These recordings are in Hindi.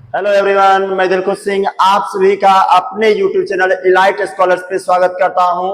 हेलो एवरीवन, मैं दिलखुश सिंह आप सभी का अपने यूट्यूब चैनल इलाइट स्कॉलर्स पे स्वागत करता हूं।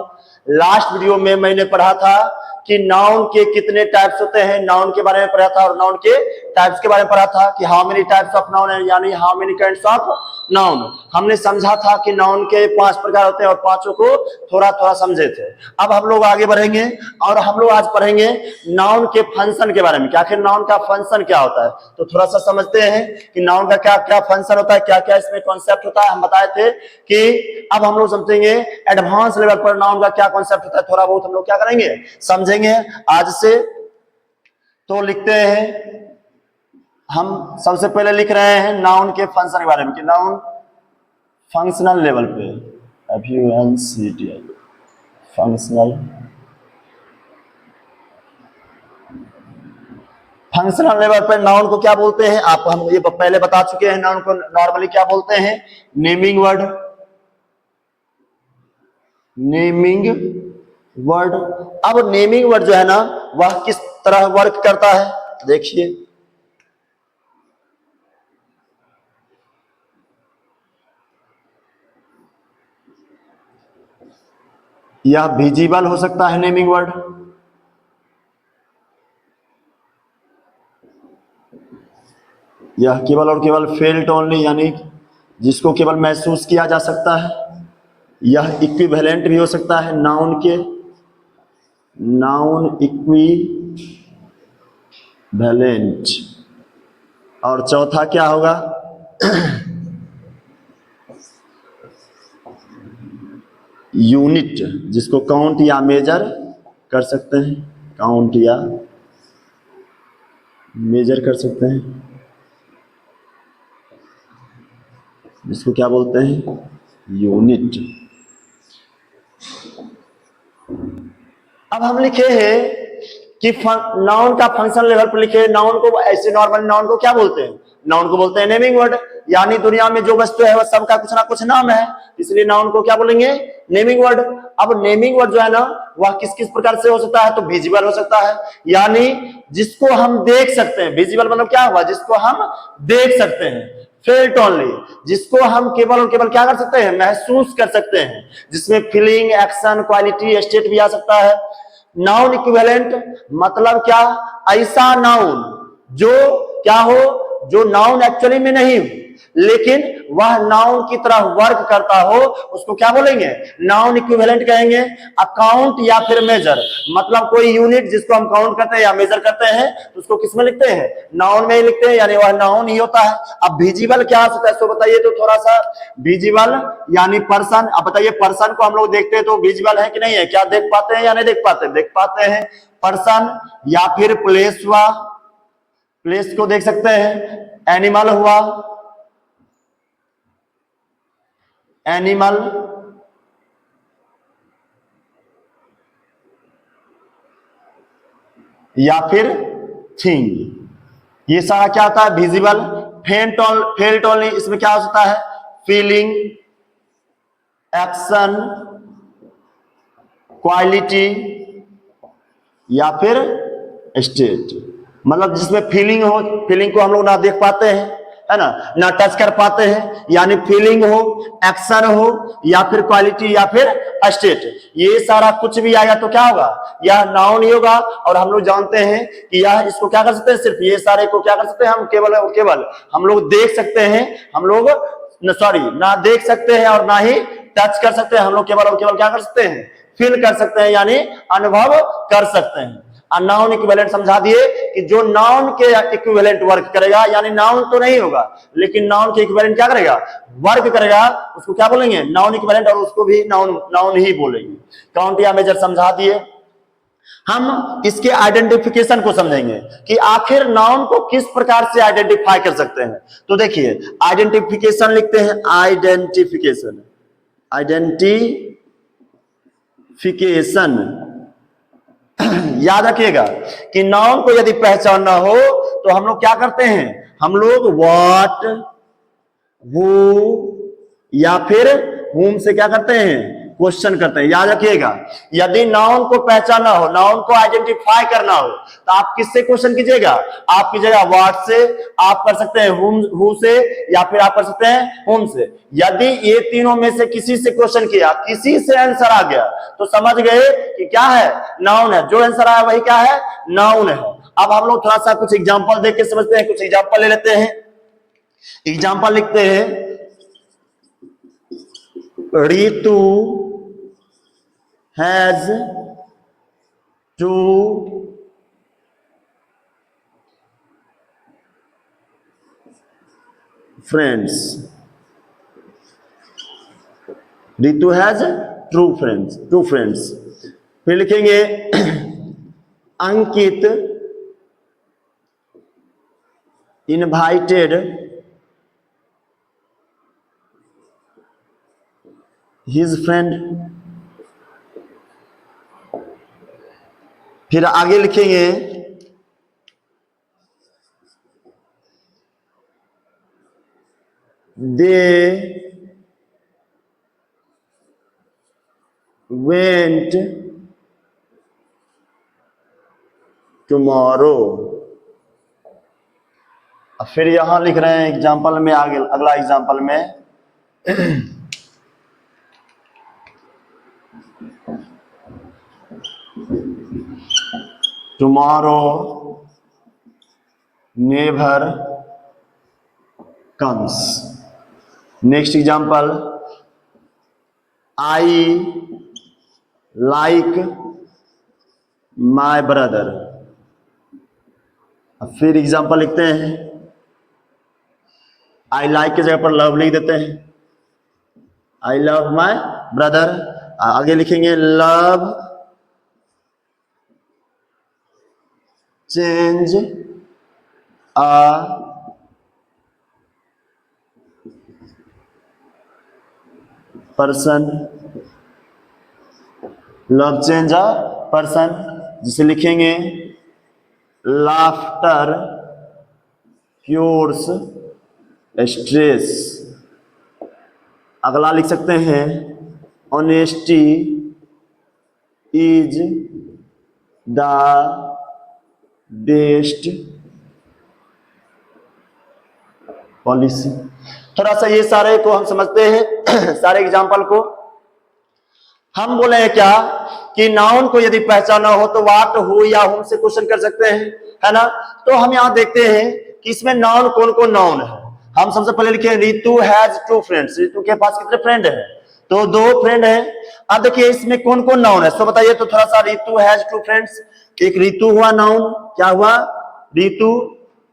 लास्ट वीडियो में मैंने पढ़ा था कि नाउन के कितने टाइप्स होते हैं, नाउन के बारे में पढ़ा था और नाउन के टाइप्स के बारे में पढ़ा था कि how many types of noun है, यानी how many kinds of noun. हमने समझा था कि नाउन के 5 प्रकार होते हैं और पांचों को थोड़ा थोड़ा समझे थे। अब हम लोग आगे बढ़ेंगे और हम लोग आज पढ़ेंगे नाउन के फंक्शन के बारे में कि आखिर नाउन का फंक्शन क्या होता है। तो थोड़ा सा समझते हैं कि नाउन का क्या क्या फंक्शन होता है, क्या क्या इसमें कॉन्सेप्ट होता है। हम बताए थे कि अब हम लोग समझेंगे एडवांस लेवल पर नाउन का क्या कॉन्सेप्ट होता है, थोड़ा बहुत हम लोग क्या करेंगे समझेंगे आज से। तो लिखते हैं, हम सबसे पहले लिख रहे हैं नाउन के फंक्शन के बारे में कि नाउन फंक्शनल लेवल पे FUNCTI फंक्शनल लेवल पर नाउन को क्या बोलते हैं। आप हम ये पहले बता चुके हैं। नाउन को नॉर्मली क्या बोलते हैं, नेमिंग वर्ड। अब नेमिंग वर्ड जो है ना, वह किस तरह वर्क करता है देखिए। यह विजिबल हो सकता है नेमिंग वर्ड, यह केवल और केवल फेल्ट ओनली यानी जिसको केवल महसूस किया जा सकता है। यह इक्विवेलेंट भी हो सकता है नाउन के, नाउन इक्विवेलेंट। और चौथा क्या होगा, यूनिट, जिसको काउंट या मेजर कर सकते हैं, काउंट या मेजर कर सकते हैं, जिसको क्या बोलते हैं, यूनिट। अब हम लिखे हैं कि नाउन का फंक्शन लेवल पर लिखे नाउन को, ऐसे नॉर्मल नाउन को क्या बोलते हैं, नाउन को बोलते हैं नेमिंग वर्ड। यानी दुनिया में जो वस्तु है वह सबका कुछ ना कुछ नाम है, इसलिए नाउन को क्या बोलेंगे, नेमिंग वर्ड। अब नेमिंग वर्ड जो है ना, वह किस किस प्रकार से हो सकता है, तो विजिबल हो सकता है, यानी जिसको हम देख सकते हैं। विजिबल मतलब क्या हुआ, जिसको हम देख सकते हैं। फेल्ट ओनली, जिसको हम केवल और केवल क्या कर सकते हैं, महसूस कर सकते हैं, जिसमें फीलिंग, एक्शन, क्वालिटी, स्टेट भी आ सकता है। नाउन इक्विवेलेंट मतलब क्या, ऐसा नाउन जो क्या हो, जो नाउन एक्चुअली में नहीं हो लेकिन वह नाउन की तरह वर्क करता हो, उसको क्या बोलेंगे, नाउन इक्विवेलेंट कहेंगे। अकाउंट या फिर मेजर मतलब कोई यूनिट जिसको हम काउंट करते हैं या मेजर करते हैं, तो उसको किस में लिखते हैं, नाउन में ही लिखते हैं, यानी वह नाउन ही होता है। अब विजिबल क्या होता है, तो बताइए तो थोड़ा सा। विजिबल यानी पर्सन। अब बताइए, पर्सन को हम लोग देखते हैं तो विजिबल है कि नहीं है, क्या देख पाते हैं या नहीं देख पाते, देख पाते हैं पर्सन। या फिर प्लेस हुआ, प्लेस को देख सकते हैं। एनिमल हुआ, एनिमल। या फिर थिंग, ये सारा क्या होता है, विजिबल। फेल्ट ओनली, इसमें क्या हो सकता है, फीलिंग, एक्शन, क्वालिटी या फिर स्टेट। मतलब जिसमें फीलिंग हो, फीलिंग को हम लोग ना देख पाते हैं, है ना टच कर पाते हैं, यानी फीलिंग हो, एक्शन हो या फिर क्वालिटी या फिर स्टेट, ये सारा कुछ भी आएगा तो क्या होगा, यह नाउन ही होगा। और हम लोग जानते हैं कि यह इसको क्या कर सकते हैं, सिर्फ ये सारे को क्या कर सकते हैं, हम केवल और केवल हम लोग देख सकते हैं, हम लोग ना देख सकते हैं और ना ही टच कर सकते हैं, हम लोग केवल और केवल क्या कर सकते हैं, फील कर सकते हैं, यानी अनुभव कर सकते हैं। नाउन इक्विवेलेंट समझा दिए कि जो नाउन के इक्विवेलेंट वर्क करेगा, यानी नाउन तो नहीं होगा लेकिन नाउन के इक्विवेलेंट क्या करेगा, वर्क करेगा, उसको क्या बोलेंगे, नाउन इक्विवेलेंट, और उसको भी नाउन ही बोलेंगे। काउंट या मेजर समझा दिए। हम इसके आइडेंटिफिकेशन को समझेंगे कि आखिर नाउन को किस प्रकार से आइडेंटिफाई कर सकते हैं। तो देखिए, आइडेंटिफिकेशन लिखते हैं, आइडेंटिफिकेशन याद रखिएगा कि नाउन को यदि पहचानना हो तो हम लोग क्या करते हैं, हम लोग व्हाट, हु या फिर whom से क्या करते हैं, क्वेश्चन करते हैं। याद रखिएगा, यदि नाउन को पहचानना हो, नाउन को आइडेंटिफाई करना हो, तो आप किससे क्वेश्चन कीजिएगा? आप कीजिएगा व्हाट से, आप कर सकते हैं हु से, या फिर आप कर सकते हैं हुम से। यदि ये तीनों में से किसी से क्वेश्चन किया, किसी से आंसर आ गया, तो समझ गए कि क्या है? नाउन है। जो आंसर आया वही क्या है? नाउन है। अब हम लोग थोड़ा सा कुछ एग्जाम्पल देख के समझते हैं। कुछ एग्जाम्पल ले लेते हैं। एग्जाम्पल लिखते हैं, Ritu has 2 friends. Ritu has 2 friends. फिर लिखेंगे अंकित इनवाइटेड his friend। फिर आगे लिखेंगे they went tomorrow। अब फिर यहां लिख रहे हैं एग्जाम्पल में, आगे अगला एग्जाम्पल में tomorrow never comes। Next example, I like my brother। अब फिर एग्जाम्पल लिखते हैं, I like की जगह पर लव लिख देते हैं, I love my brother। आगे लिखेंगे love change a person। Love change a person, जिसे लिखेंगे लाफ्टर क्योर्स स्ट्रेस। अगला लिख सकते हैं honesty is the best policy. थोड़ा सा ये सारे को हम समझते हैं, सारे एग्जाम्पल को। हम बोले हैं क्या कि नाउन को यदि पहचाना हो तो व्हाट, हु या हुम से क्वेश्चन कर सकते हैं, है ना। तो हम यहां देखते हैं कि इसमें नाउन कौन कौन नाउन है। हम सबसे पहले लिखे रितु हैज 2 फ्रेंड्स। रितु के पास कितने फ्रेंड है? तो 2 फ्रेंड है। अब देखिए इसमें कौन कौन नाउन है, तो बताइए। तो थोड़ा सा, रितु हैज 2 फ्रेंड्स, एक रितु हुआ नाउन, क्या हुआ? रितु।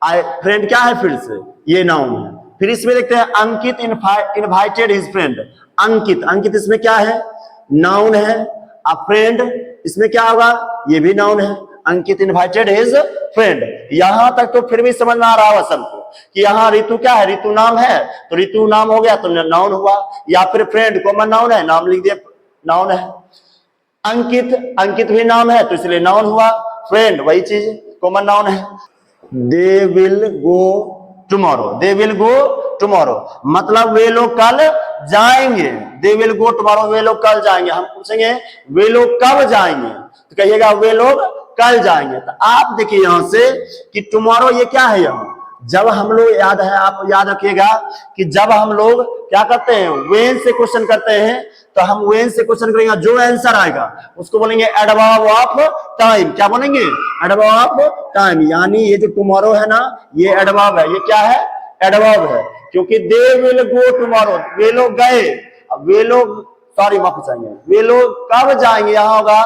फ्रेंड क्या है? फिर से ये नाउन है। फिर इसमें देखते हैं अंकित इनवाइटेड हिज फ्रेंड। अंकित इसमें क्या है? नाउन है। अब फ्रेंड इसमें क्या होगा? ये भी नाउन है। अंकित इनवाइटेड हिज फ्रेंड। यहां तक तो फिर भी समझ में आ रहा है सबको कि यहाँ रितु क्या है? रितु नाम है, तो रितु नाम हो गया तो नाउन हुआ। या फिर फ्रेंड कॉमन नाउन है, नाम लिख दिया, नाउन है। अंकित भी नाम है तो इसलिए नाउन हुआ। फ्रेंड वही चीज, कॉमन नाउन है। दे विल गो टुमारो, मतलब वे लोग कल जाएंगे। दे विल गो टुमारो, वे लोग कल जाएंगे। हम पूछेंगे वे लोग कब जाएंगे, तो कहिएगा वे लोग कल जाएंगे। तो आप देखिए यहां से कि टुमारो ये क्या है? यहाँ जब हम लोग, याद है, आप याद रखिएगा कि जब हम लोग क्या करते हैं, वेन से क्वेश्चन करते हैं, तो हम वेन से क्वेश्चन करेंगे, जो आंसर आएगा उसको बोलेंगे एडवर्ब ऑफ टाइम। क्या बोलेंगे? Adverb of time. यानी ये जो टुमारो है ना, ये एडवर्ब है। ये क्या है? एडवर्ब है। क्योंकि दे विल गो टुमारो, वे लोग गए। अब वे लोग, सॉरी माफी चाहिए, वे लोग कब जाएंगे, यहां होगा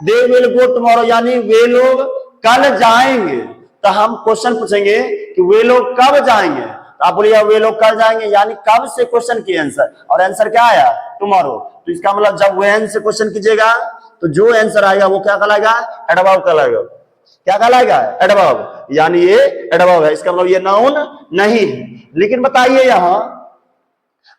दे विल गो टुमारो, यानी वे लोग कल जाएंगे। तो हम क्वेश्चन पूछेंगे कि वे लोग कब जाएंगे, तो आप बोलिए वे लोग कल जाएंगे, यानी कब से क्वेश्चन की आंसर, और आंसर क्या आया? टुमारो। तो इसका मतलब जब वेन से क्वेश्चन कीजिएगा तो जो आंसर आएगा वो क्या कहलाएगा? एडवर्ब कहलाएगा। क्या कहलाएगा? एडवर्ब। यानी ये एडवर्ब है, इसका मतलब ये नाउन नहीं है। लेकिन बताइए यहां,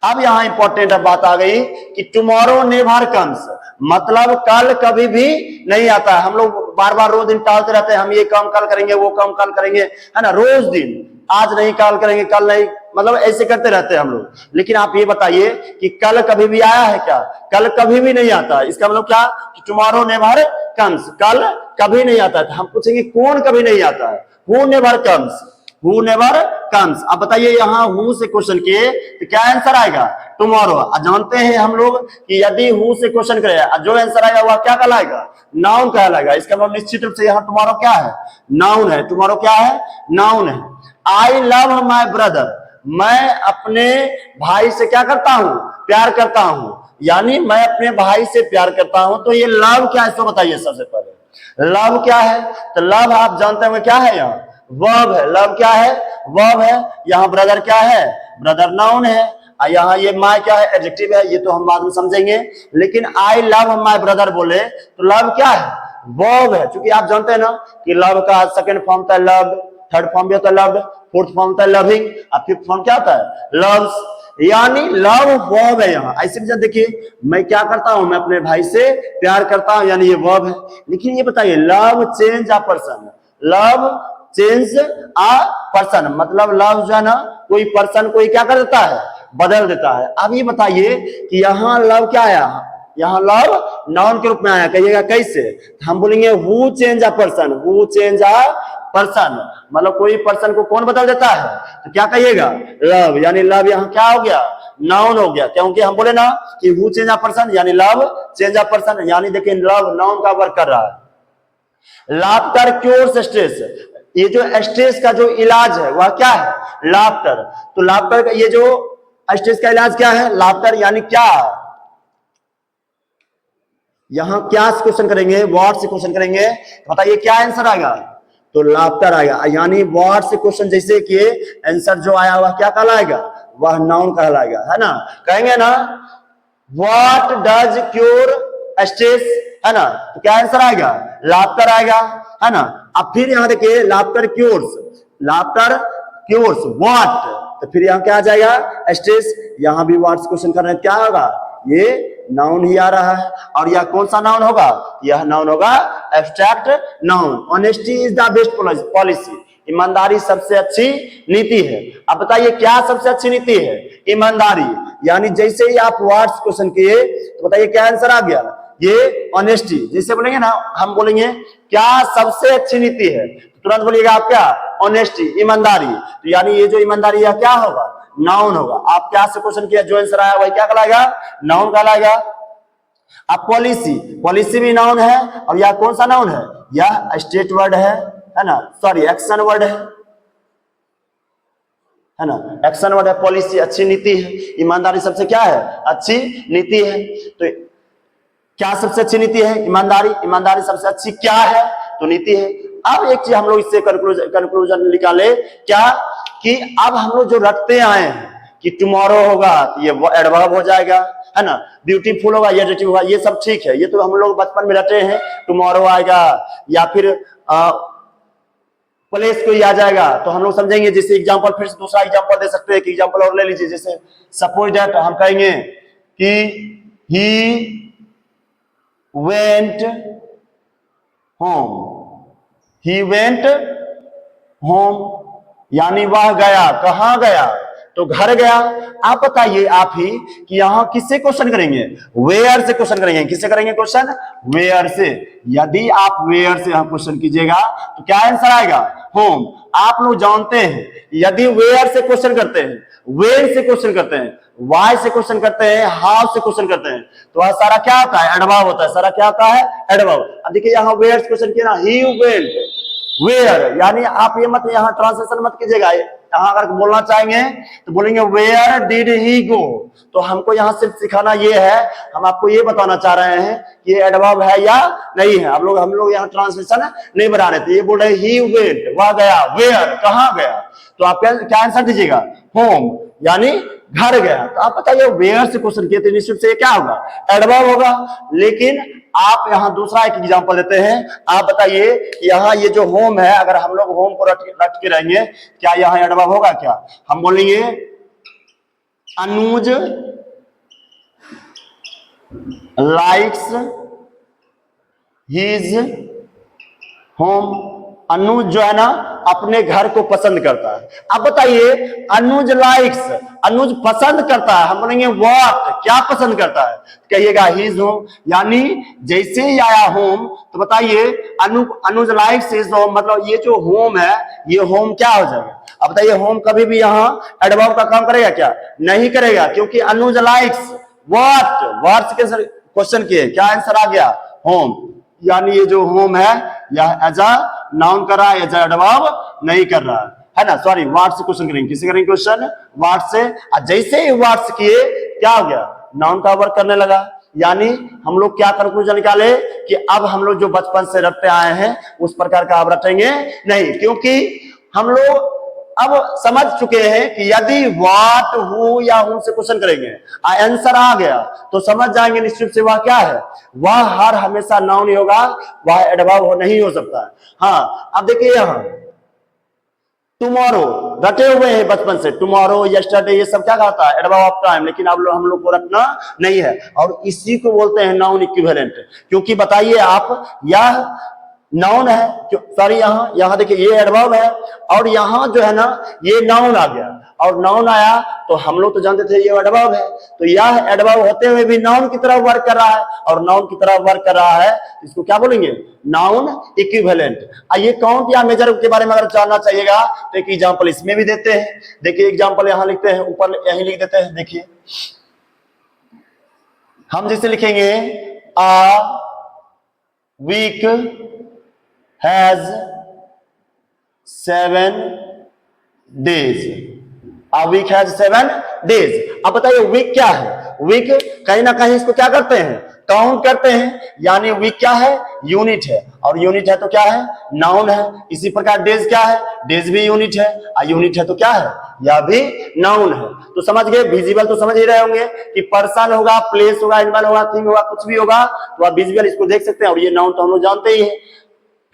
अब यहां इंपॉर्टेंट बात आ गई कि टुमारो नेवर कम्स, मतलब कल कभी भी नहीं आता है। हम लोग बार बार रोज दिन टालते रहते हैं, हम ये काम कल करेंगे, वो काम कल करेंगे, है ना, रोज दिन। आज नहीं कल करेंगे, कल नहीं, मतलब ऐसे करते रहते हैं हम लोग। लेकिन आप ये बताइए कि कल कभी भी आया है क्या? कल कभी भी नहीं आता। इसका मतलब क्या? टुमारो नेवर कम्स, कल कभी नहीं आता है। हम पूछेंगे कौन कभी नहीं आता है? Who never comes, who never comes. अब बताइए यहाँ हु से क्वेश्चन किए तो क्या आंसर आएगा? टुमारो। जानते हैं हम लोग कि यदि हु से क्वेश्चन करे जो आंसर आएगा वह क्या कहलाएगा? नाउन कहलाएगा। इसका मतलब निश्चित रूप से यहाँ टुमारो क्या है? नाउन है। टुमारो क्या है? नाउन है। आई लव माई ब्रदर, मैं अपने भाई से क्या करता हूं? प्यार करता हूं। यानी मैं अपने भाई से प्यार करता हूं। तो ये लव क्या है इसको बताइए सबसे पहले। लव क्या है? तो लव आप जानते हैं क्या है? यहाँ वर्ब है। लव क्या है? वर्ब है। यहाँ ब्रदर क्या है? ब्रदर नाउन है। यहाँ ये माय क्या है? एडजेक्टिव है। ये तो हम बाद में समझेंगे। लेकिन आई लव माय ब्रदर बोले तो लव क्या है? वर्ब है। क्योंकि आप जानते हैं ना कि लव का सेकंड फॉर्म होता है लव, थर्ड फॉर्म भी होता है लव्ड, फोर्थ फॉर्म होता है लविंग, और फिफ्थ फॉर्म क्या होता है? लव्स। यानी लव वर्ब है यहाँ। ऐसे देखिए मैं क्या करता हूं? मैं अपने भाई से प्यार करता हूं, यानी ये वर्ब है। लेकिन ये बताइए love change a person, love change a person, मतलब लव जो है ना कोई पर्सन कोई क्या कर देता है? बदल देता है। अब ये बताइए कि यहाँ लव क्या आया? यहाँ लव नाउन के रूप में आया। कहिएगा कैसे? हम बोलेंगे who change a person, who change a person, मतलब कोई पर्सन को कौन बदल देता है? तो क्या कहिएगा? लव। यानी लव यहाँ क्या हो गया? नाउन हो गया। क्योंकि हम बोले ना कि हु चेंज अ पर्सन यानी लव चेंज अ पर्सन। यानी देखिए लव नाउन का वर्क कर रहा है। लाफ्टर क्योर्स स्ट्रेस, ये जो स्ट्रेस का जो इलाज है वह क्या है? लाफ्टर। तो लाफ्टर का ये जो स्ट्रेस का इलाज क्या है? लाफ्टर। यानी क्या? यहां क्या से क्वेश्चन करेंगे? वर्ड से क्वेश्चन करेंगे। बताइए क्या आंसर आएगा? तो लाफ्टर आएगा। यानी वर्ड से क्वेश्चन जैसे किए, आंसर जो आया वह क्या कहलाएगा? वह नाउन कहलाएगा, है ना? कहेंगे ना व्हाट डज क्योर स्ट्रेस, है ना? तो क्या आंसर आएगा? लाफ्टर आएगा, है ना? अब फिर यहां देखिए laughter cures, laughter cures what, तो फिर यहां क्या आ जाएगा? स्ट्रेस। यहां भी व्हाट से क्वेश्चन कर रहे हैं, क्या होगा? ये नाउन ही आ रहा है। और यह कौन सा नाउन होगा? यह नाउन होगा abstract noun. Honesty is the best policy, ईमानदारी सबसे अच्छी नीति है। अब बताइए क्या सबसे अच्छी नीति है? ईमानदारी। यानी जैसे ही आप वर्ड्स क्वेश्चन किए तो बताइए क्या आंसर आ गया? ये ऑनेस्टी। जैसे बोलेंगे ना, हम बोलेंगे क्या सबसे अच्छी नीति है, तुरंत बोलिएगा आप क्या? ऑनेस्टी, ईमानदारी। तो यानी ये जो ईमानदारी है क्या होगा? नाउन होगा। आप क्या से क्वेश्चन किया, जो आंसर आया वही क्या कहलाएगा? नाउन कहलाएगा। अब पॉलिसी, पॉलिसी भी नाउन है। और यह कौन सा नाउन है? यह स्टेट वर्ड है ना? सॉरी एक्शन वर्ड है ना? एक्शन वर्ड है। पॉलिसी अच्छी नीति है। ईमानदारी सबसे क्या है? अच्छी नीति है। तो क्या सबसे अच्छी नीति है? ईमानदारी। ईमानदारी सबसे अच्छी क्या है? तो नीति है। अब एक चीज हम लोग इससे कंक्लूजन निकाले क्या, कि अब हम लोग जो रखते आए हैं कि टुमारो होगा ये एडवर्ब हो जाएगा, है ना? ब्यूटीफुल होगा ये एडजेक्टिव होगा। ये सब ठीक है, ये तो हम लोग बचपन में रटे हैं। टुमारो आएगा या फिर प्लेस कोई आ जाएगा तो हम लोग समझेंगे। जैसे एग्जांपल, फिर से दूसरा एग्जांपल दे सकते हैं कि एग्जांपल और ले लीजिए। जैसे सपोज दैट हम कहेंगे कि ही went home, he went home, यानी वह गया। कहां गया? तो घर गया। आप बताइए आप ही कि यहां किससे क्वेश्चन करेंगे? वेयर से क्वेश्चन करेंगे। किससे करेंगे क्वेश्चन? वेयर से। यदि आप वेयर से यहां क्वेश्चन कीजिएगा तो क्या आंसर आएगा? होम। आप लोग जानते हैं यदि वेयर से क्वेश्चन करते हैं, वेयर से क्वेश्चन करते हैं, वाई से क्वेश्चन करते हैं, हाउ से क्वेश्चन करते हैं, तो वह सारा क्या होता है? एडवर्ब होता है। सारा क्या होता है? एडवर्ब। अब देखिए यहाँ वेयर से क्वेश्चन किया ना, ही वेंट वेयर। यानी आप ये मत यहाँ ट्रांसलेशन मत कीजिएगा। यहाँ अगर बोलना चाहेंगे तो बोलेंगे वेयर डिड ही गो। तो हमको यहाँ सिर्फ सिखाना ये है, हम आपको ये बताना चाह रहे हैं कि ये एडवर्ब है या नहीं है। हम लोग यहाँ ट्रांसलेशन नहीं बना रहे थे। ये बोल रहे ही वेंट, वह गया। वेयर कहाँ गया? तो आप क्या आंसर दीजिएगा? होम, यानी घर गया। तो आप बताइए वेयर से क्वेश्चन किए तो निश्चित से क्या होगा? एडवर्ब होगा। लेकिन आप यहां दूसरा एक एग्जांपल देते हैं। आप बताइए यहां ये जो होम है, अगर हम लोग होम को रट के रहेंगे, क्या यहां एडवर्ब होगा? क्या हम बोलेंगे? अनुज लाइक्स हिज होम। अनुज जो है ना अपने घर को पसंद करता है। अब बताइए अनुज लाइक्स, अनुज पसंद करता है, हम बोलेंगे व्हाट, क्या पसंद करता है, कहिएगा हिज होम। यानी जैसे ही आया होम तो बताइए अनुज लाइक्स हिज होम, मतलब ये जो होम है ये होम क्या हो जाएगा। अब बताइए होम कभी भी यहाँ एडवर्ब का काम करेगा क्या, नहीं करेगा, क्योंकि अनुज लाइक्स व्हाट, व्हाट के क्वेश्चन किए, क्या आंसर आ गया, होम। यानी ये जो होम है यह एज अ नाउन कर रहा है, एज अ एडवर्ब नहीं कर रहा है ना। सॉरी, व्हाट से क्वेश्चन करेंगे, किसी करेंगे क्वेश्चन व्हाट से, और जैसे ही व्हाट से किए क्या हो गया, नाउन का वर्क करने लगा। यानी हम लोग क्या कंक्लूजन निकाले कि अब हम लोग जो बचपन से रटते आए हैं उस प्रकार का अब रटेंगे नहीं, क्योंकि हम लोग अब समझ चुके हैं कि यदि व्हाट, हु या हुम से क्वेश्चन करेंगे आंसर आ गया तो समझ जाएंगे निश्चित से वह क्या है, वह हर हमेशा नाउन ही होगा, वह एडवर्ब नहीं हो सकता है। हाँ, अब देखिए यहां टुमारो रटे हुए हैं बचपन से, टुमारो, यस्टरडे, ये सब क्या कहता है, एडवर्ब ऑफ टाइम, लेकिन अब हम लोग को रखना नहीं है, और इसी को बोलते हैं नाउन इक्विवेलेंट। क्योंकि बताइए आप, यह नाउन है, सॉरी यहाँ देखिए ये एडवर्ब है, और यहाँ जो है ना ये नाउन आ गया, और नाउन आया तो हम लोग तो जानते थे ये एडवर्ब है, तो यह एडवर्ब होते हुए भी नाउन की तरह वर्क कर रहा है, और नाउन की तरह वर्क कर रहा है, इसको क्या बोलेंगे, नाउन इक्विवेलेंट। ये काउंट या मेजर के बारे में अगर जानना चाहिएगा तो एक एग्जाम्पल इसमें भी देते हैं। देखिए एग्जाम्पल यहाँ लिखते हैं, ऊपर यही लिख देते हैं। देखिए हम जैसे लिखेंगे a week has 7 days, a week has 7 days। अब बताइए वीक क्या है, वीक कहीं ना कहीं इसको क्या करते हैं, काउंट करते हैं, यानी वीक क्या है, यूनिट है, और यूनिट है तो क्या है, नाउन है। इसी प्रकार डेज क्या है, डेज भी यूनिट है, और यूनिट है तो क्या है, यह भी नाउन है। तो समझ गए, विजिबल तो समझ ही रहे होंगे कि पर्सन होगा, प्लेस होगा, एनिमल होगा, थिंग होगा, कुछ भी होगा तो आप विजिबल इसको देख सकते हैं, और ये नाउन तो हम लोग जानते ही है।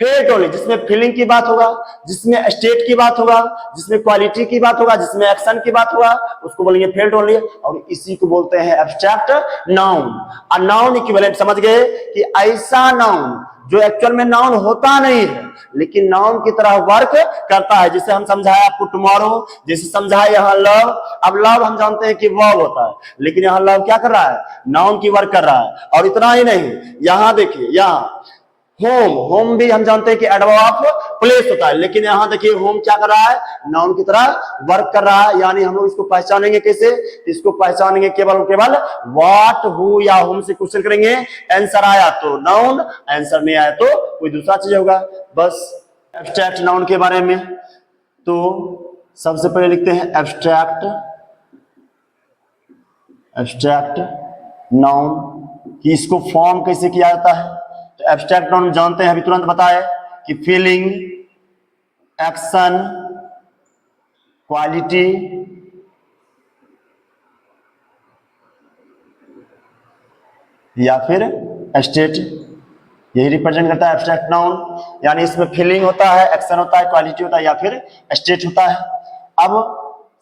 फेट ओनली, जिसमें फीलिंग की बात होगा, जिसमें स्टेट की बात होगा, जिसमें क्वालिटी की बात होगा, जिसमें एक्शन की बात होगा, उसको बोलेंगे फेट ओनली, और इसी को बोलते हैं एब्स्ट्रैक्ट नाउन। और नाउन इक्विवेलेंट समझ गए कि ऐसा नाउन जो एक्चुअल में नाउन होता नहीं है लेकिन नाउन की तरह वर्क करता है। जिसे हम समझाए आपको टुमारो, जैसे समझाए यहाँ लव। अब लव हम जानते हैं कि वर्ब होता है, लेकिन यहाँ लव क्या कर रहा है, नाउन की वर्क कर रहा है। और इतना ही नहीं, यहाँ देखिए, यहाँ होम, होम भी हम जानते हैं कि एडवर्ब ऑफ प्लेस होता है, लेकिन यहां देखिए होम क्या कर रहा है, नाउन की तरह वर्क कर रहा है। यानी हम लोग इसको पहचानेंगे कैसे, इसको पहचानेंगे केवल केवल व्हाट, हु या होम से क्वेश्चन करेंगे, आंसर आया तो नाउन, आंसर नहीं आया तो कोई दूसरा चीज होगा। बस एब्स्ट्रैक्ट नाउन के बारे में तो सबसे पहले लिखते हैं एब्स्ट्रैक्ट, एब्स्ट्रैक्ट नाउन कि इसको फॉर्म कैसे किया जाता है। तो एब्स्ट्रैक्ट नाउन जानते हैं, अभी तुरंत बताए कि फीलिंग, एक्शन, क्वालिटी, या फिर स्टेट, यही रिप्रेजेंट करता है एब्स्ट्रैक्ट नाउन। यानी इसमें फीलिंग होता है, एक्शन होता है, क्वालिटी होता है, या फिर स्टेट होता है। अब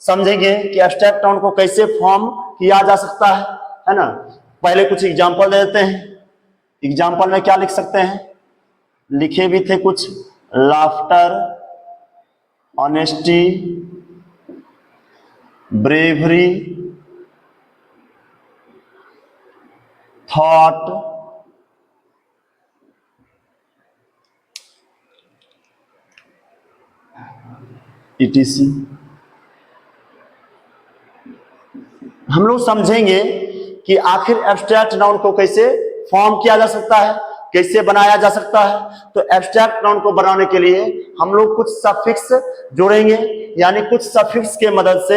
समझेंगे कि एब्स्ट्रैक्ट नाउन को कैसे फॉर्म किया जा सकता है ना। पहले कुछ एग्जांपल दे देते हैं। एग्जाम्पल में क्या लिख सकते हैं, लिखे भी थे कुछ, laughter, honesty, bravery, thought, etc। हम लोग समझेंगे कि आखिर एब्स्ट्रैक्ट नाउन को कैसे फॉर्म किया जा सकता है, कैसे बनाया जा सकता है। तो एब्स्ट्रैक्ट नाउन को बनाने के लिए हम लोग कुछ सफिक्स जोड़ेंगे, यानी कुछ सफिक्स के मदद से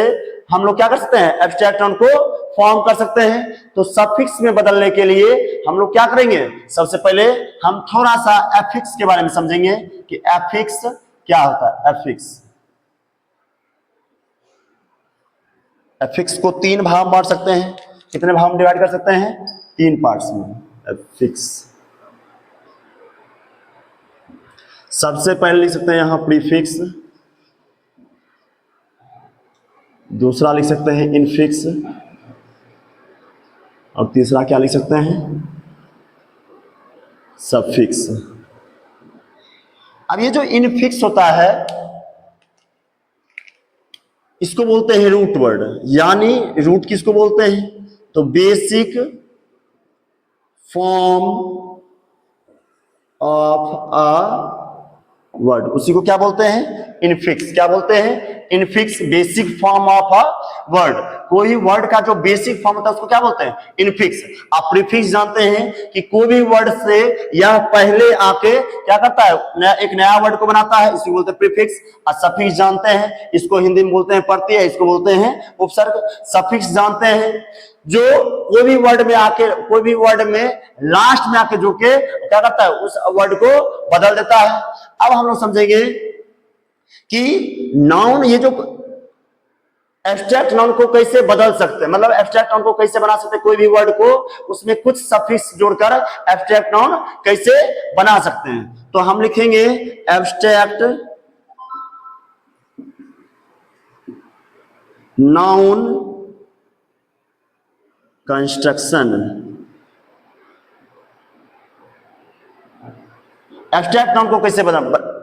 हम लोग क्या कर सकते हैं, एब्स्ट्रैक्ट नाउन को फॉर्म कर सकते हैं। तो सफिक्स में बदलने के लिए हम लोग क्या करेंगे, सबसे पहले हम थोड़ा सा एफिक्स के बारे में समझेंगे कि एफिक्स क्या होता है। एफिक्स को 3 भाग में बांट सकते हैं। कितने भाग में डिवाइड कर सकते हैं, 3 पार्ट्स में। एफिक्स सबसे पहले लिख सकते हैं यहां प्रीफिक्स, दूसरा लिख सकते हैं इनफिक्स, और तीसरा क्या लिख सकते हैं, सफिक्स। अब ये जो इनफिक्स होता है इसको बोलते हैं रूट वर्ड, यानी रूट किसको बोलते हैं, तो basic form of a word, उसी को क्या बोलते हैं, इनफिक्स। क्या बोलते हैं, infix, basic form of a word. कोई वर्ड का जो बेसिक फॉर्म होता है उसको क्या बोलते हैं, इनफिक्स। आप प्रीफिक्स जानते हैं कि कोई भी वर्ड से यह पहले आके क्या करता है, एक नया वर्ड को बनाता है, इसको बोलते हैं प्रीफिक्स। और सफिक्स जानते हैं, इसको हिंदी में बोलते हैं प्रत्यय, इसको बोलते हैं उपसर्ग। सफिक्स जानते हैं, जो कोई भी वर्ड में आके, कोई भी वर्ड में लास्ट में आके जो के क्या करता है, उस वर्ड को बदल देता है। अब हम लोग समझेंगे कि नाउन, ये जो एब्स्ट्रैक्ट नाउन को कैसे बदल सकते हैं, मतलब एब्स्ट्रैक्ट नाउन को कैसे बना सकते हैं, कोई भी वर्ड को उसमें कुछ सफिक्स जोड़कर एब्स्ट्रैक्ट नाउन कैसे बना सकते हैं। तो हम लिखेंगे abstract noun construction. Abstract noun को कैसे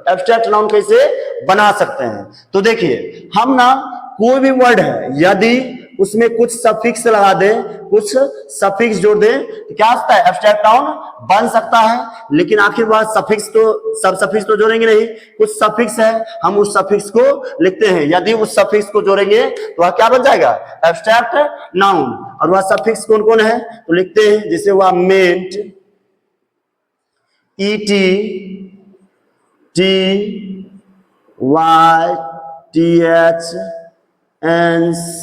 एब्स्ट्रैक्ट नाउन कैसे बना सकते हैं, तो देखिए हम ना कोई भी वर्ड है यदि उसमें कुछ सफिक्स लगा दे, कुछ सफिक्स जोड़ दे, तो क्या होता है, एब्स्ट्रैक्ट नाउन बन सकता है। लेकिन आखिर बात सफिक्स तो, सब सफिक्स तो जोड़ेंगे नहीं, कुछ सफिक्स है, हम उस सफिक्स को लिखते हैं। यदि उस सफिक्स को जोड़ेंगे तो वह क्या बन जाएगा, एब्स्ट्रैक्ट नाउन। और वह सफिक्स कौन कौन है, तो लिखते हैं, जैसे हुआ मेंट, ET, TY, TH, ANCE,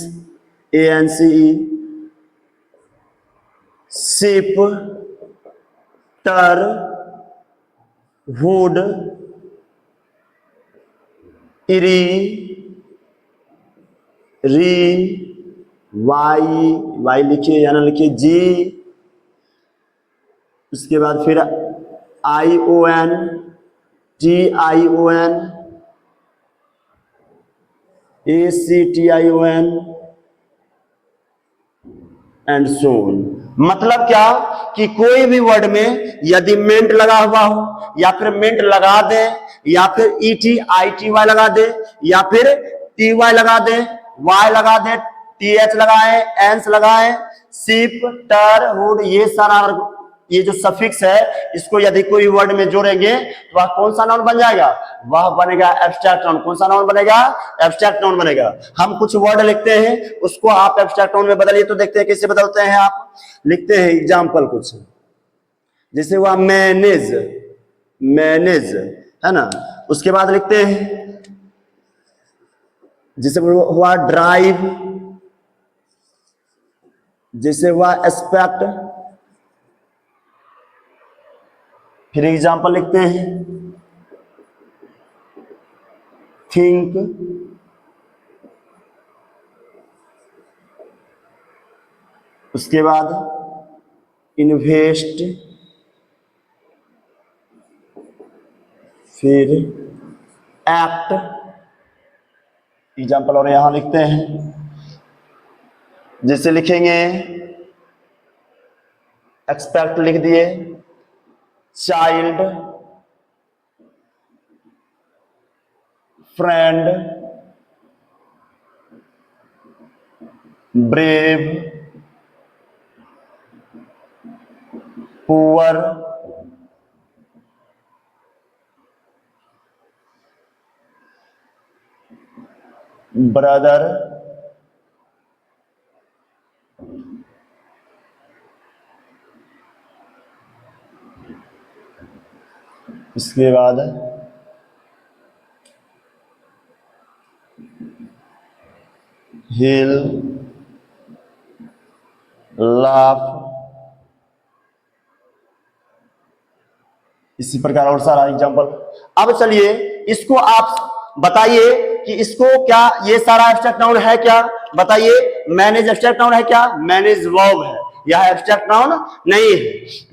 ship, टर, हुड, इरी, री, वाई लिखिए या ना लिखिए, जी, उसके बाद फिर ION, TION, ACTION and so on. मतलब क्या कि कोई भी वर्ड में यदि मेंट लगा हुआ हो, या फिर मेंट लगा दे, या फिर ETITY लगा दे, या फिर TY लगा दे, Y लगा दे, TH लगाए, एंस लगाए, शिप, टर, हुड, ये सारा, ये जो सफिक्स है इसको यदि कोई वर्ड में जोड़ेंगे तो वह कौन सा नाउन बन जाएगा, वह बनेगा एब्स्ट्रैक्ट नाउन। कौन सा नाउन बनेगा, एब्स्ट्रैक्ट नाउन बनेगा। हम कुछ वर्ड लिखते हैं उसको आप एब्स्ट्रैक्ट नाउन में बदलिए, तो देखते हैं कैसे बदलते हैं। आप लिखते हैं एग्जांपल कुछ, जैसे हुआ मैनेज, मैनेज है ना, उसके बाद लिखते हैं जैसे हुआ ड्राइव, जैसे हुआ एक्सपेक्ट। फिर एग्जांपल लिखते हैं थिंक, उसके बाद इन्वेस्ट, फिर एक्ट। एग्जांपल और यहां लिखते हैं, जैसे लिखेंगे एक्सपेक्ट लिख दिए, child, friend, brave, poor, brother, इसके बाद हिल, लाफ, इसी प्रकार और सारा एग्जांपल। अब चलिए इसको आप बताइए कि इसको क्या ये सारा एब्स्ट्रैक्ट नाउन है क्या, बताइए। मैनेज एब्स्ट्रैक्ट नाउन है क्या, मैनेज वर्ब है, यह एब्स्ट्रैक्ट नाउन नहीं है।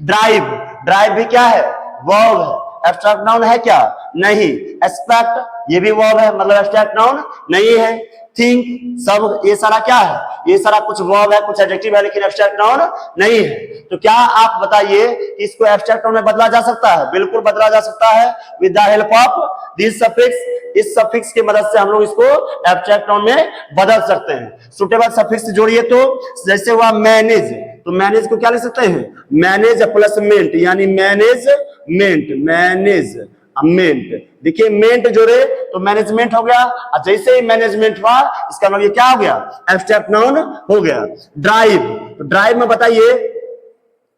ड्राइव, ड्राइव भी क्या है, वर्ब है, एब्स्ट्रैक्ट नाउन है क्या, नहीं। एक्सपेक्ट, ये भी वर्ब है, मतलब एब्स्ट्रैक्ट नाउन नहीं है। थिंक, सब ये सारा क्या है, ये सारा कुछ वर्ब है, कुछ एडजेक्टिव है, लेकिन एब्स्ट्रैक्ट नाउन नहीं है। तो क्या आप बताइए कि इसको एब्स्ट्रैक्ट नाउन में बदला जा सकता है? बिल्कुल बदला जा सकता है with the help of this suffix. इस सफिक्स की मदद से हम लोग इसको एब्स्ट्रैक्ट नाउन में बदल सकते हैं। सुटेबल सफिक्स जोड़िए तो जैसे हुआ मैनेज, तो मैनेज को क्या लिख सकते हैं? मैनेज प्लस मेंट, यानी मैनेजमेंट, मैनेजमेंट। देखिए मेंट जोड़े तो मैनेजमेंट हो गया, और जैसे ही मैनेजमेंट हुआ इसका मतलब ये क्या हो गया? एब्स्ट्रैक्ट नाउन हो गया। ड्राइव, तो ड्राइव में बताइए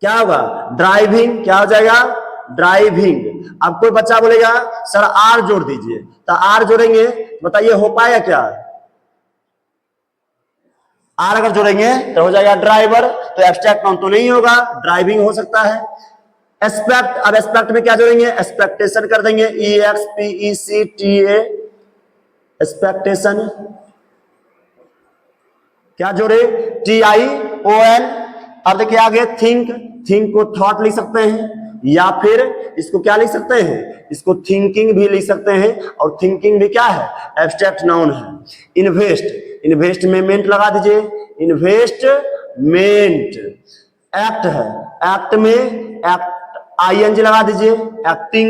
क्या होगा? ड्राइविंग, क्या हो जाएगा? ड्राइविंग। अब कोई बच्चा बोलेगा सर आर जोड़ दीजिए, तो आर जोड़ेंगे, बताइए हो पाएगा क्या? आर अगर जोड़ेंगे तो हो जाएगा ड्राइवर, तो एब्स्ट्रैक्ट नाउन तो नहीं होगा, ड्राइविंग हो सकता है। एस्पेक्ट, अब एस्पेक्ट में क्या जोड़ेंगे? एक्सपेक्टेशन कर देंगे, EXPECTA, एक्सपेक्टेशन। क्या जोड़े? TION। अब देखिए आगे थिंक, थिंक को थॉट लिख सकते हैं, या फिर इसको क्या लिख सकते हैं? इसको थिंकिंग भी लिख सकते हैं, और थिंकिंग भी क्या है? एब्स्ट्रैक्ट नाउन है। इन्वेस्ट, इन्वेस्ट में मेंट लगा दीजिए, इन्वेस्टमेंट। एक्ट है, एक्ट में एक्ट ING लगा दीजिए, एक्टिंग।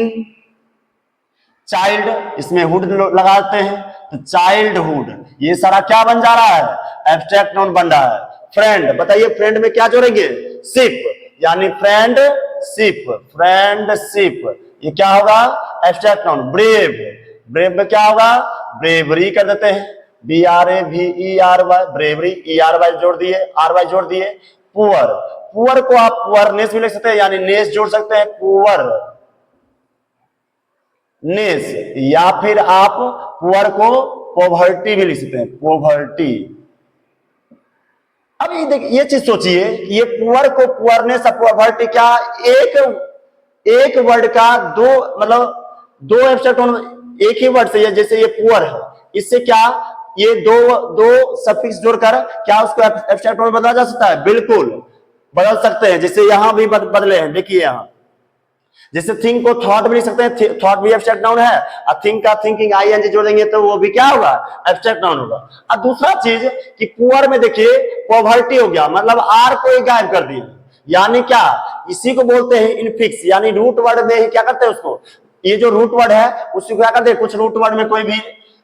चाइल्ड, इसमें हुड लगाते हैं, तो चाइल्डहुड। ये सारा क्या बन जा रहा है? एब्स्ट्रैक्ट नाउन बन रहा है। फ्रेंड, बताइए फ्रेंड में क्या जोड़ेंगे? शिप, यानी फ्रेंडशिप, फ्रेंडशिप। ये क्या होगा? Abstract noun. ब्रेव, ब्रेव में क्या होगा? ब्रेवरी कर देते हैं, BRAVERY, ब्रेवरी। ERY जोड़ दिए, RY जोड़ दिए। पुअर, पुअर को आप पुअरनेस भी लिख सकते हैं, यानी नेस जोड़ सकते हैं, पुअर नेस, या फिर आप पुअर को पॉवर्टी भी लिख सकते हैं, पॉवर्टी। अब ये देखिए, ये चीज सोचिए कि ये पुअर को पुअरनेस और पॉवर्टी क्या एक वर्ड का दो, मतलब दो एब्स्ट्रैक्ट नाउन एक ही वर्ड से है। जैसे ये पुअर है, इससे क्या ये दो सफिक्स जोड़कर क्या उसको एब्स्ट्रैक्ट नाउन बदला जा सकता है? बिल्कुल बदल सकते हैं। जैसे यहां भी बदले हैं, देखिए यहां जैसे थिंक को थॉट भी लिख सकते हैं, थॉट भी एब्स्ट्रैक्ट नाउन है, और थिंक का थिंकिंग ING जोड़ेंगे तो वो भी क्या होगा? एब्स्ट्रैक्ट नाउन होगा। और दूसरा चीज कि पुअर में देखिए पॉवर्टी हो गया, मतलब आर को एक गायब कर दिया, यानी क्या? इसी को बोलते हैं इनफिक्स, यानी रूट वर्ड में ही क्या करते हैं उसको, ये जो रूट वर्ड है उसको क्या करते हैं? कुछ रूट वर्ड में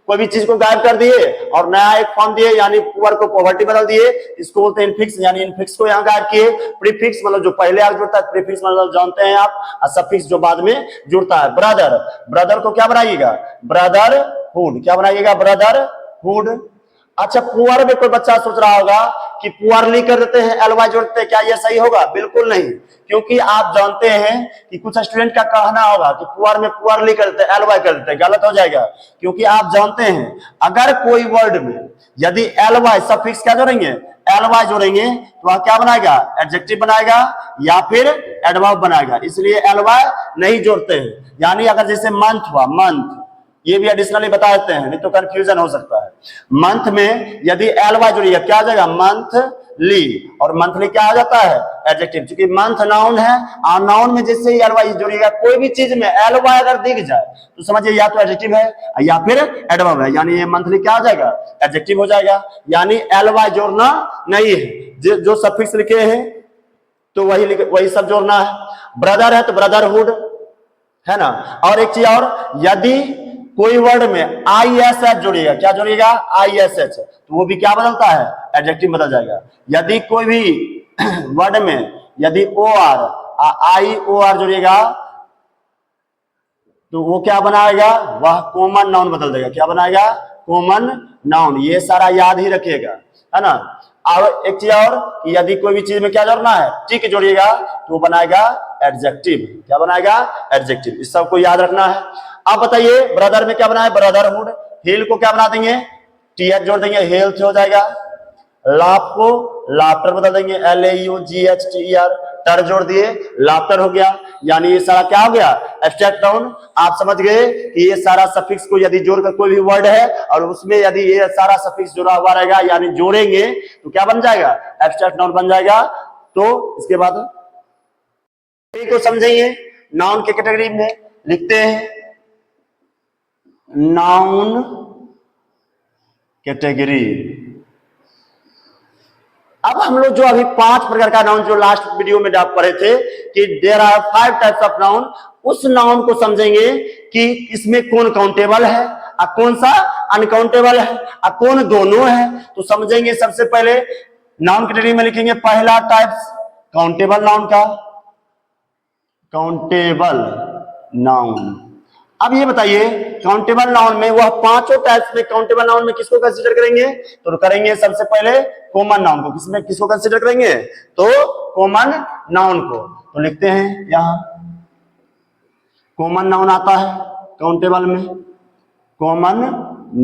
कोई भी चीज को गायब कर दिए और नया एक फॉर्म दिए, यानी पुअर को पॉवर्टी बदल दिए, इसको बोलते हैं इनफिक्स, यानी इनफिक्स को यहाँ गायब किए। प्रीफिक्स मतलब जो पहले आगे जुड़ता है, प्रीफिक्स मतलब जानते हैं आप, और सफिक्स जो बाद में जुड़ता है। ब्रदर, ब्रदर को क्या बनाइएगा? ब्रदरहुड। क्या बनाइएगा? ब्रदरहुड। अच्छा, पुअर में कोई बच्चा सोच रहा होगा कि पुअरली कर देते हैं, LY जोड़ते हैं, क्या ये सही होगा? बिल्कुल नहीं, क्योंकि आप जानते हैं कि कुछ स्टूडेंट का कहना होगा कि पुअर में पुअरली कर देते हैं, LY कर देते हैं, गलत हो जाएगा। क्योंकि आप जानते हैं अगर कोई वर्ड में यदि LY सफिक्स क्या जोड़ेंगे? LY जोड़ेंगे तो वह क्या बनाएगा? एडजेक्टिव बनाएगा या फिर एडवर्ब बनाएगा, इसलिए LY नहीं जोड़ते हैं। यानी अगर जैसे मंथ हुआ, मंथ, ये भी एडिशनली बता देते हैं, नहीं तो कंफ्यूजन हो सकता है। मंथ में यदि LY जुड़िएगा क्या आ जाएगा? मंथली, और मंथली क्या आ जाता है? एडजेक्टिव। क्योंकि मंथ नाउन है, और नाउन में जैसे ही LY जुड़िएगा, कोई भी चीज में LY अगर दिख जाए तो समझिए या तो एडजेक्टिव है या फिर एडवर्ब है, यानी ये मंथली क्या आ जाएगा? एडजेक्टिव हो जाएगा। यानी LY जोड़ना नहीं है, जो सफिक्स लिखे हैं तो वही सब जोड़ना है। ब्रदर है तो ब्रदरहुड, है ना। और एक चीज और, यदि कोई वर्ड में ISH जोड़िएगा, क्या जोड़िएगा? ISH, तो वो भी क्या बदलता है? एडजेक्टिव बदल जाएगा। यदि कोई भी वर्ड में यदि OR IOR जोड़िएगा तो वो क्या बनाएगा? वह कॉमन नाउन बदल देगा। क्या बनाएगा? Common noun. ये सारा याद ही रखिएगा, है ना। अब एक चीज और, कि यदि कोई भी चीज में क्या जोड़ना है? टिक जोड़िएगा तो वो बनाएगा एडजेक्टिव। क्या बनाएगा? एडजेक्टिव। इस सबको याद रखना है। अब बताइए ब्रदर में क्या बनाए? ब्रदरहुड। हिल को क्या बना देंगे? TH जोड़ देंगे, हेल्थ हो जाएगा। लाफ को लाफ्टर बदल देंगे, LAUGHTER, टर जोड़ दिए, लाफ्टर हो गया। यानी ये सारा क्या हो गया? Abstract noun. आप समझ गए कि ये सारा सफिक्स को यदि जोड़कर कोई भी वर्ड है और उसमें यदि ये सारा सफिक्स जुड़ा हुआ रहेगा, यानी जोड़ेंगे तो क्या बन जाएगा? एब्स्ट्रैक्ट नाउन बन जाएगा। तो इसके बाद को समझेंगे, नाउन के कैटेगरी में लिखते हैं नाउन कैटेगरी। अब हम लोग जो अभी 5 प्रकार का नाउन जो लास्ट वीडियो में आप पढ़े थे कि there are 5 types of noun, उस नाउन को समझेंगे कि इसमें कौन काउंटेबल है और कौन सा अनकाउंटेबल है और कौन दोनों है। तो समझेंगे सबसे पहले नाउन कैटेगरी में लिखेंगे पहला टाइप्स काउंटेबल नाउन का, काउंटेबल नाउन। अब ये बताइए काउंटेबल नाउन में वह पांचों टाइप्स में काउंटेबल नाउन में किसको कंसीडर करेंगे? तो करेंगे सबसे पहले कॉमन नाउन को। किसमें किसको कंसीडर करेंगे? तो कॉमन नाउन को। तो लिखते हैं यहां कॉमन नाउन आता है काउंटेबल में, कॉमन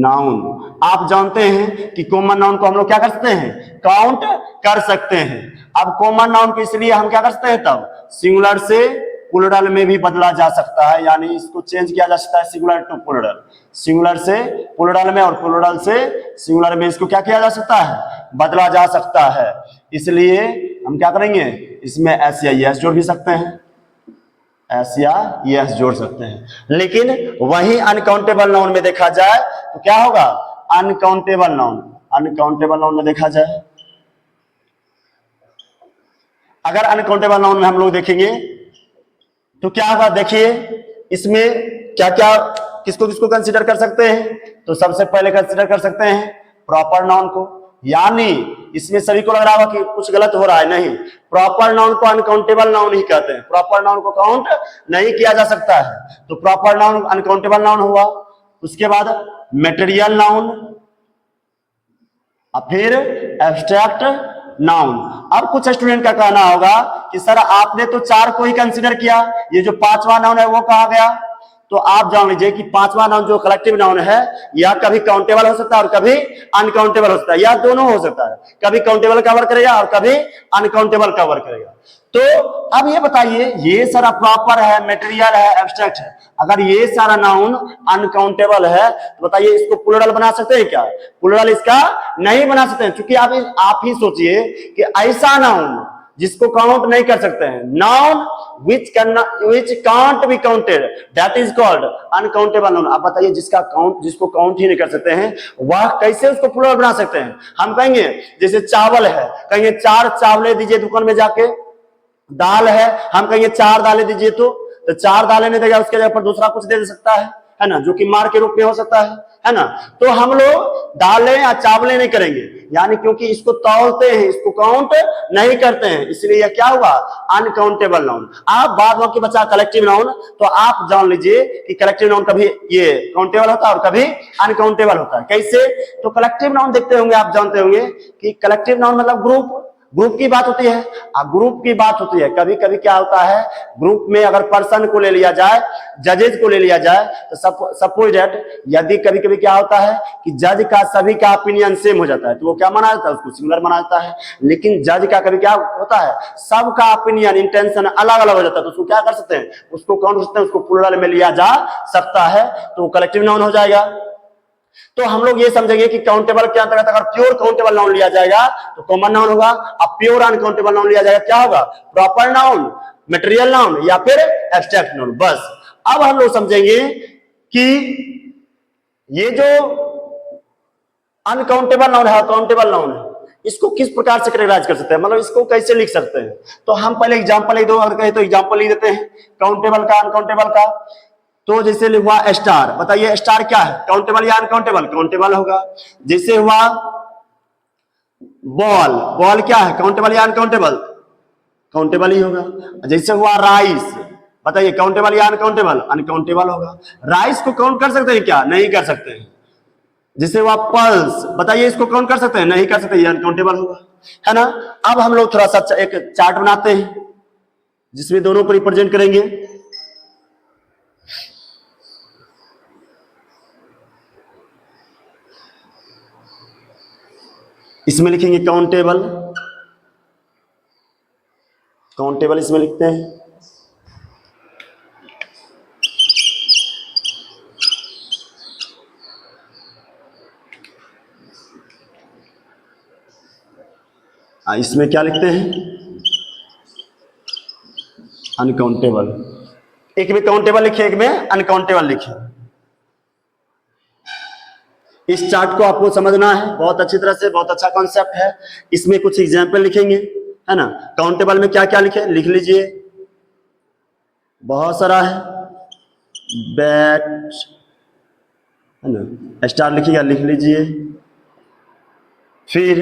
नाउन। आप जानते हैं कि कॉमन नाउन को हम लोग क्या कर सकते हैं? काउंट कर सकते हैं। अब कॉमन नाउन को इसलिए हम क्या कर सकते हैं? तब सिंगुलर से प्लूरल में भी बदला जा सकता है, यानी इसको चेंज किया जा सकता है सिंगुलर टू प्लूरल, सिंगुलर से प्लूरल में और प्लूरल से सिंगुलर में इसको क्या किया जा सकता है? बदला जा सकता है। इसलिए हम क्या करेंगे? इसमें एस या यस जोड़ भी सकते हैं, एस या यस जोड़ सकते हैं। लेकिन वही अनकाउंटेबल नाउन में देखा जाए तो क्या होगा? अनकाउंटेबल नाउन, अनकाउंटेबल नाउन में देखा जाए, अगर अनकाउंटेबल नाउन में हम लोग देखेंगे तो क्या होगा? देखिए इसमें क्या क्या किसको किसको कंसीडर कर सकते हैं? तो सबसे पहले कंसीडर कर सकते हैं प्रॉपर नाउन को, यानी इसमें सभी को लग रहा होगा कि कुछ गलत हो रहा है, नहीं, प्रॉपर नाउन को अनकाउंटेबल नाउन ही कहते हैं, प्रॉपर नाउन को काउंट नहीं किया जा सकता है। तो प्रॉपर नाउन अनकाउंटेबल नाउन हुआ। उसके बाद मटेरियल नाउन और फिर एब्स्ट्रैक्ट नाउन। अब कुछ स्टूडेंट का कहना होगा कि सर आपने तो 4 को ही कंसीडर किया, ये जो 5वां नाउन है वो कहा गया? तो आप जान लीजिए कि 5वां नाउन जो कलेक्टिव नाउन है या कभी काउंटेबल हो सकता है और कभी अनकाउंटेबल हो सकता है, या दोनों हो सकता है, कभी काउंटेबल कवर करेगा और कभी अनकाउंटेबल कवर करेगा। तो अब ये बताइए, ये सारा प्रॉपर है, मटेरियल है, एब्स्ट्रैक्ट है, अगर ये सारा नाउन अनकाउंटेबल है तो बताइए इसको प्लूरल बना सकते हैं क्या? प्लूरल इसका नहीं बना सकते हैं, क्योंकि आप ही सोचिए कि ऐसा नाउन जिसको काउंट नहीं कर सकते हैं, noun which can't be counted, that is called uncountable noun। आप बताइए जिसको काउंट ही नहीं कर सकते हैं वह कैसे उसको प्लूरल बना सकते हैं? हम कहेंगे जैसे चावल है, कहेंगे 4 चावलें दीजिए दुकान में जाके। दाल है, हम कहेंगे 4 दालें दीजिए, तो 4 दालें नहीं देगा, उसके जगह पर दूसरा कुछ दे सकता है ना, जो कि मार के रूप में हो सकता है ना। तो हम लोग दालें या चावलें नहीं करेंगे, यानी क्योंकि इसको तौलते हैं, इसको काउंट नहीं करते हैं, इसलिए यह क्या हुआ? Uncountable noun. आप बाद बाकी बचा कलेक्टिव नाउन, तो आप जान लीजिए कि कलेक्टिव नाउन कभी ये काउंटेबल होता है और कभी अनकाउंटेबल होता है। कैसे? तो कलेक्टिव नाउन देखते होंगे, आप जानते होंगे कि कलेक्टिव नाउन मतलब ग्रुप की बात होती है। ग्रुप की बात होती है, कभी कभी क्या होता है, ग्रुप में अगर पर्सन को ले लिया जाए, जजेज को ले लिया जाए, तो सपोज दैट यदि कभी कभी क्या होता है कि जज का सभी का ओपिनियन सेम हो जाता है, तो वो क्या माना जाता है? उसको सिंगुलर माना जाता है। लेकिन जज का कभी क्या होता है, सबका ओपिनियन इंटेंशन अलग अलग हो जाता है, तो उसको क्या कर सकते हैं? उसको काउंट कर सकते हैं, उसको प्लूरल में लिया जा सकता है, तो कलेक्टिव नाउन हो जाएगा। तो हम लोग ये समझेंगे कि काउंटेबल के अंतर्गत अगर प्योर काउंटेबल नाउन लिया जाएगा तो कॉमन नाउन होगा, अब प्योर अनकाउंटेबल नाउन लिया जाएगा क्या होगा? प्रॉपर नाउन, मटेरियल नाउन या फिर एब्स्ट्रैक्ट नाउन। बस अब हम लोग समझेंगे कि ये जो अनकाउंटेबल नाउन है, काउंटेबल नाउन है, इसको किस प्रकार से कैटेगराइज कर सकते हैं, मतलब इसको कैसे लिख सकते हैं? तो हम पहले एग्जांपल लिख दो, अगर कहे तो एग्जांपल लिख देते हैं काउंटेबल का, अनकाउंटेबल का। तो जैसे हुआ स्टार, बताइए स्टार क्या है? काउंटेबल या अनकाउंटेबल? काउंटेबल होगा। जैसे हुआ बॉल, बॉल क्या है? काउंटेबल या अनकाउंटेबल? काउंटेबल ही होगा। जैसे हुआ राइस, बताइए काउंटेबल या अनकाउंटेबल? अनकाउंटेबल होगा। राइस को काउंट कर सकते हैं क्या? नहीं कर सकते हैं। जैसे हुआ पल्स, बताइए इसको काउंट कर सकते हैं? नहीं कर सकते, ये अनकाउंटेबल होगा, है ना। अब हम लोग थोड़ा सा एक चार्ट बनाते हैं जिसमें दोनों को रिप्रेजेंट करेंगे। इसमें लिखेंगे काउंटेबल, काउंटेबल इसमें लिखते हैं। इसमें क्या लिखते हैं? अनकाउंटेबल। एक में काउंटेबल लिखे, एक में अनकाउंटेबल लिखे। इस चार्ट को आपको समझना है बहुत अच्छी तरह से, बहुत अच्छा कॉन्सेप्ट है। इसमें कुछ एग्जाम्पल लिखेंगे, है ना। काउंटेबल में क्या क्या लिखे, लिख लीजिए, बहुत सारा है। बैट, है ना, स्टार लिखिएगा, लिख लीजिए। फिर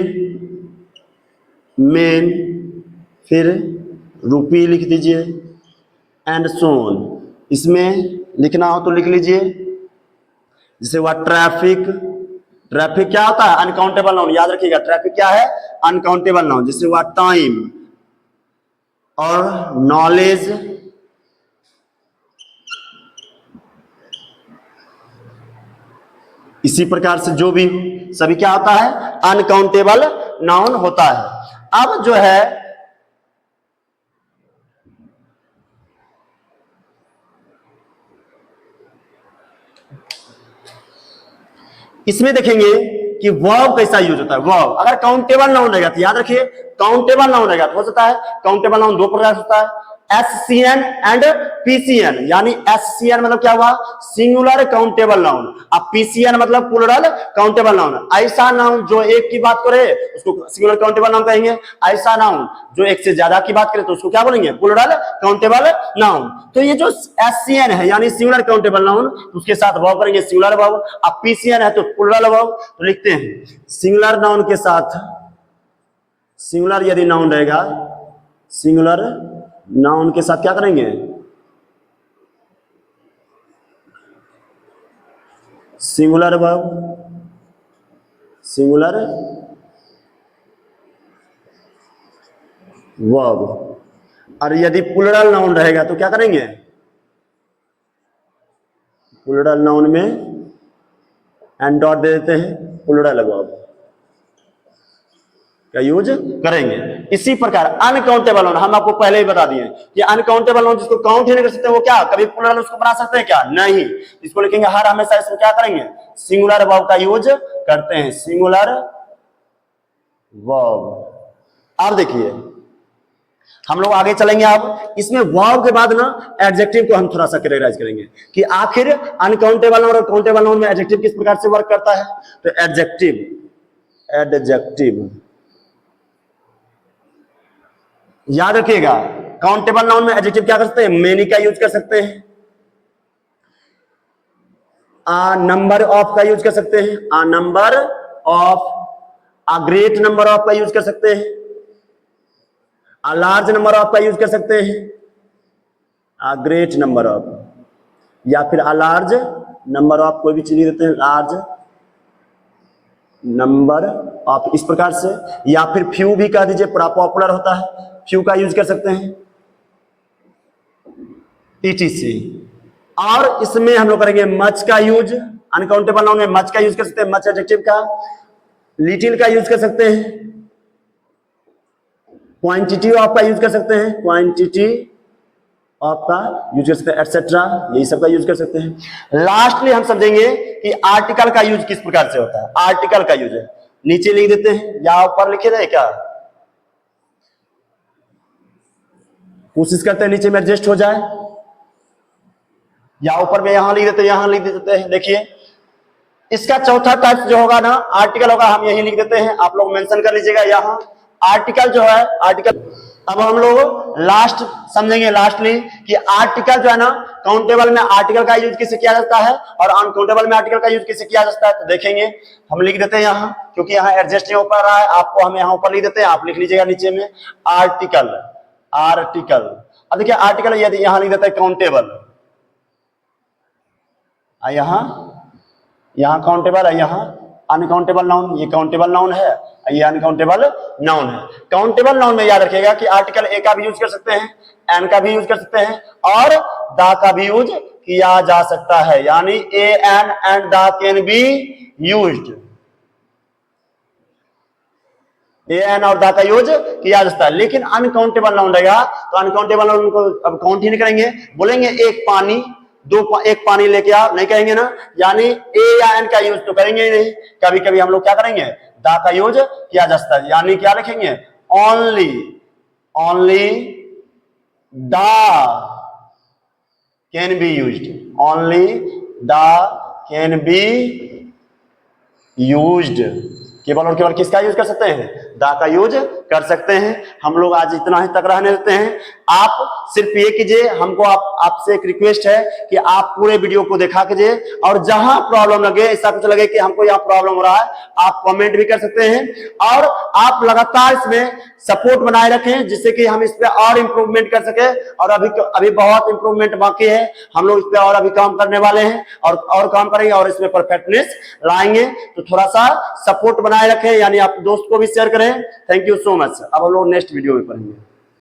मेन, फिर रुपी लिख दीजिए, एंड सोन। इसमें लिखना हो तो लिख लीजिए। जैसे हुआ ट्रैफिक, ट्रैफिक क्या होता है, अनकाउंटेबल नाउन, याद रखिएगा ट्रैफिक क्या है, अनकाउंटेबल नाउन। जैसे हुआ टाइम और नॉलेज, इसी प्रकार से जो भी सभी क्या होता है, अनकाउंटेबल नाउन होता है। अब जो है इसमें देखेंगे कि वर्ब कैसा यूज होता है। वर्ब अगर काउंटेबल नाउन रहेगा तो याद रखिए, काउंटेबल नाउन रहेगा तो हो सकता है, काउंटेबल नाउन दो प्रकार से होता है, एससीएन एंड पीसीएन। यानी एससीएन मतलब क्या हुआ, सिंगुलर काउंटेबल नाउन, अब पीसीएन मतलब प्लूरल काउंटेबल नाउन। ऐसा नाउन जो एक की बात करे उसको सिंगुलर काउंटेबल नाउन कहेंगे, ऐसा नाउन जो एक से ज्यादा की बात करे तो उसको क्या बोलेंगे, प्लूरल काउंटेबल नाउन। तो ये जो एससीएन है यानी सिंगुलर काउंटेबल नाउन, उसके साथ वर्ब करेंगे सिंगुलर वर्ब। अब पीसीएन है तो प्लूरल वर्ब। तो लिखते हैं सिंगुलर नाउन के साथ, सिंगुलर यदि नाउन रहेगा, सिंगुलर नाउन के साथ क्या करेंगे, सिंगुलर वर्ब, सिंगुलर वर्ब। और यदि प्लूरल नाउन रहेगा तो क्या करेंगे, प्लूरल नाउन में एंड डॉट दे देते हैं, प्लूरल वर्ब का यूज करेंगे। इसी प्रकार अनकाउंटेबल नाउन हम आपको पहले ही बता दिए कि अनकाउंटेबल नाउन जिसको काउंट ही नहीं कर सकते वो क्या कभी प्लूरल उसको बना सकते हैं क्या, नहीं। इसको लिखेंगे हर हमेशा इसमें क्या करेंगे, सिंगुलर वर्ब का यूज करते हैं, सिंगुलर वर्ब। अब देखिए हम लोग आगे चलेंगे। अब इसमें वर्ब के बाद ना एडजेक्टिव को हम थोड़ा सा कैटेगराइज करेंगे कि आखिर अनकाउंटेबल नाउन और काउंटेबल नाउन में एडजेक्टिव किस प्रकार से वर्क करता है। तो एडजेक्टिव, एडजेक्टिव याद रखिएगा, काउंटेबल नाउन में एडजेक्टिव क्या कर सकते हैं, मेनी का यूज कर सकते हैं, आ नंबर ऑफ का यूज कर सकते हैं, a number of, a great number of का यूज कर सकते हैं, आ लार्ज नंबर ऑफ का यूज कर सकते हैं, आ ग्रेट नंबर ऑफ, या फिर आ लार्ज नंबर ऑफ, कोई भी चीज लिख देते हैं, लार्ज नंबर ऑफ, इस प्रकार से। या फिर फ्यू भी कह दीजिए, बड़ा पॉपुलर होता है, फ्यू का यूज कर सकते हैं, ईटीसी। और इसमें हम लोग करेंगे मच का यूज, अनकाउंटेबल नाउन में मच का यूज कर सकते हैं, मच एडजेक्टिव का, लिटिल का यूज कर सकते हैं, क्वांटिटी ऑफ का यूज कर सकते हैं, क्वांटिटी ऑफ का यूज कर सकते हैं, एटसेट्रा, यही सब का यूज कर सकते हैं। लास्टली हम समझेंगे कि आर्टिकल का यूज किस प्रकार से होता है। आर्टिकल का यूज है, नीचे लिख देते हैं या ऊपर लिखे रहे क्या, कोशिश करते हैं नीचे में एडजस्ट हो जाए, या ऊपर में यहां लिख देते हैं, यहां लिख देते हैं। देखिए इसका चौथा टाइप जो होगा ना आर्टिकल होगा, हम यही लिख देते हैं, आप लोग मेंशन कर लीजिएगा यहां आर्टिकल जो है, आर्टिकल। अब हम लोग लास्ट समझेंगे, लास्टली कि आर्टिकल जो है ना, काउंटेबल में आर्टिकल का यूज किसे किया जाता है और अनकाउंटेबल में आर्टिकल का यूज किसे किया जाता है। तो देखेंगे हम लिख देते हैं यहां, क्योंकि यहां एडजस्ट नहीं हो पा रहा है, आपको हम यहां ऊपर लिख देते हैं, आप लिख लीजिएगा नीचे में आर्टिकल, आर्टिकल। अब देखिए आर्टिकल यदि यहां लिख देते हैं काउंटेबल, यहां काउंटेबल है, यहां अनकाउंटेबल नाउन, ये काउंटेबल नाउन है, ये अनकाउंटेबल नाउन है। काउंटेबल नाउन में याद रखिएगा कि आर्टिकल ए का भी यूज कर सकते हैं, एन का भी यूज कर सकते हैं और दा का भी यूज किया जा सकता है, यानी a an and the can be used, a an और दा का यूज किया जाता है। लेकिन अनकाउंटेबल नाउन रहेगा तो अनकाउंटेबल नाउन को अब काउंट ही नहीं करेंगे, बोलेंगे एक पानी, एक पानी लेके आओ, नहीं कहेंगे ना, यानी ए या एन का यूज तो करेंगे ही नहीं। कभी कभी हम लोग क्या करेंगे, दा का यूज किया जा सकता है, यानी क्या लिखेंगे, ओनली, ओनली दा कैन बी यूज्ड, ओनली दा कैन बी यूज्ड, केवल और केवल किसका यूज कर सकते हैं? द का यूज कर सकते हैं। हम लोग आज इतना ही तक रहने देते हैं। आप सिर्फ ये कीजिए, हमको आपसे एक रिक्वेस्ट है कि आप पूरे वीडियो को देखा कीजिए, और जहां प्रॉब्लम लगे, ऐसा कुछ लगे कि हमको यहाँ प्रॉब्लम हो रहा है, आप कमेंट भी कर सकते हैं, और आप लगातार इसमें सपोर्ट बनाए रखें, जिससे कि हम इस पे और इंप्रूवमेंट कर सके। और अभी बहुत इंप्रूवमेंट बाकी है, हम लोग इस पे और अभी काम करने वाले हैं, और काम करेंगे और इसमें परफेक्टनेस लाएंगे। तो थोड़ा सा सपोर्ट बनाए रखें, यानी आप दोस्त को भी शेयर करें। Thank you so much. अब हम लोग नेक्स्ट वीडियो में पढ़ेंगे।